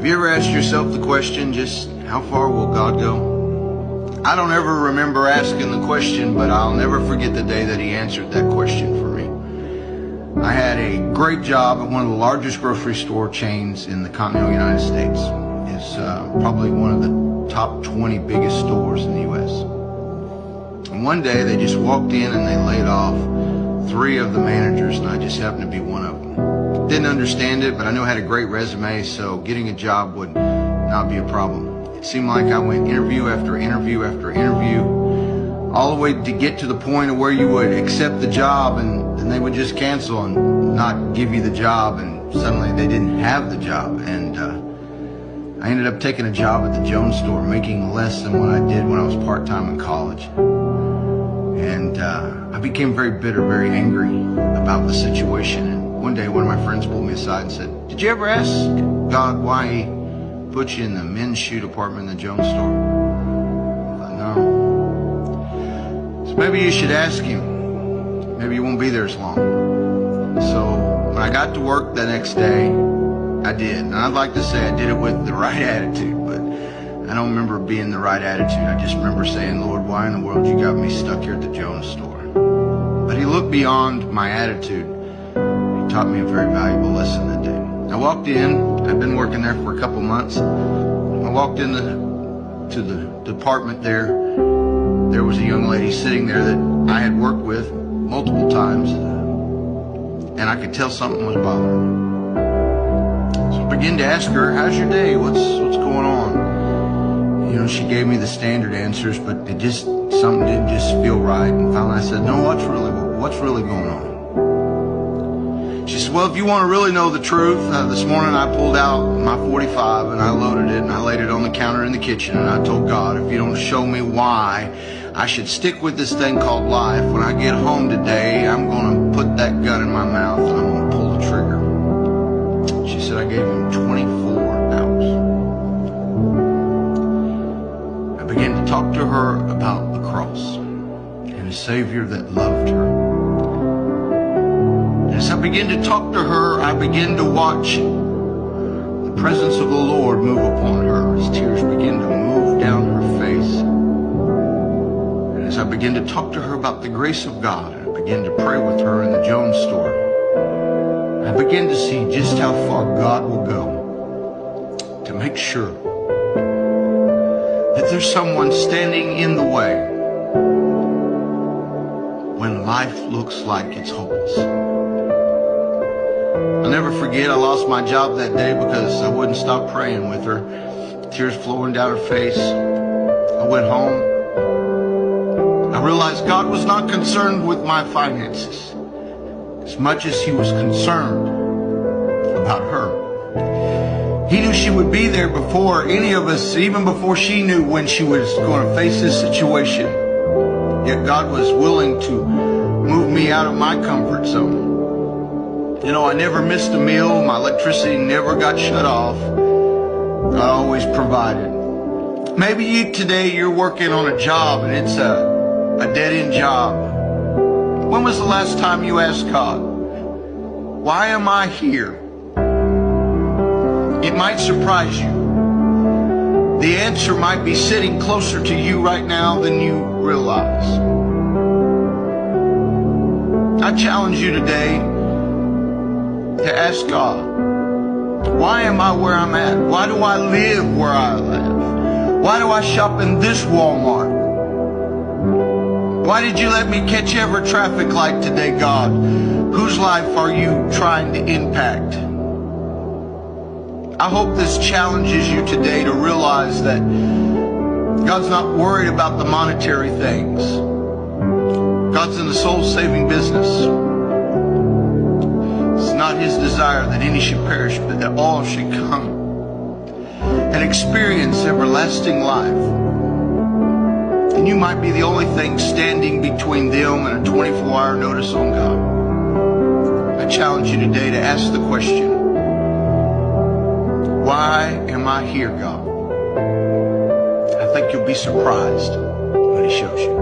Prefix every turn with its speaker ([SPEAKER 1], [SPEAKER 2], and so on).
[SPEAKER 1] Have you ever asked yourself the question, just how far will God go? I don't ever remember asking the question, but I'll never forget the day that he answered that question for me. I had a great job at one of the largest grocery store chains in the continental United States. It's probably one of the top 20 biggest stores in the U.S. And one day they just walked in and they laid off 3 of the managers, and I just happened to be one of them. Didn't understand it, but I knew I had a great resume, so getting a job would not be a problem. It seemed like I went interview after interview after interview, all the way to get to the point of where you would accept the job and then they would just cancel and not give you the job, and suddenly they didn't have the job. And I ended up taking a job at the Jones store, making less than what I did when I was part-time in college. And I became very bitter, very angry about the situation. And one day, one of my friends pulled me aside and said, "Did you ever ask God why he put you in the men's shoe department in the Jones store?" I thought, no. So maybe you should ask him. Maybe you won't be there as long. So when I got to work the next day, I did. And I'd like to say I did it with the right attitude, but I don't remember being the right attitude. I just remember saying, "Lord, why in the world you got me stuck here at the Jones store?" But he looked beyond my attitude. He taught me a very valuable lesson that day. I walked in. I'd been working there for a couple months. I walked in to the department there. There was a young lady sitting there that I had worked with multiple times, and I could tell something was bothering her. So I began to ask her, "How's your day? What's going on?" You know, she gave me the standard answers, but something didn't just feel right. And finally I said, "No, what's really going on?" She said, "Well, if you want to really know the truth, this morning I pulled out my .45 and I loaded it and I laid it on the counter in the kitchen, and I told God, if you don't show me why I should stick with this thing called life, when I get home today, I'm going to put that gun in my mouth and I'm going to pull the trigger." She said, I gave him 24 hours. I began to talk to her about the cross and a Savior that loved her. As I began to talk to her, I began to watch the presence of the Lord move upon her as tears began to move down her face. And as I began to talk to her about the grace of God, and I began to pray with her in the Jones store, I began to see just how far God will go to make sure that there's someone standing in the way when life looks like it's hopeless. I'll never forget, I lost my job that day because I wouldn't stop praying with her. Tears flowing down her face. I went home. I realized God was not concerned with my finances as much as he was concerned about her. He knew she would be there before any of us, even before she knew when she was going to face this situation. Yet God was willing to move me out of my comfort zone. You know, I never missed a meal. My electricity never got shut off. God always provided. Maybe today you're working on a job and it's a dead-end job. When was the last time you asked God, why am I here? It might surprise you. The answer might be sitting closer to you right now than you realize. I challenge you today to ask God, why am I where I'm at? Why do I live where I live? Why do I shop in this Walmart? Why did you let me catch every traffic light today, God? Whose life are you trying to impact? I hope this challenges you today to realize that God's not worried about the monetary things. God's in the soul-saving business. It's not his desire that any should perish, but that all should come and experience everlasting life. And you might be the only thing standing between them and a 24-hour notice on God. I challenge you today to ask the question, why am I here, God? I think you'll be surprised when he shows you.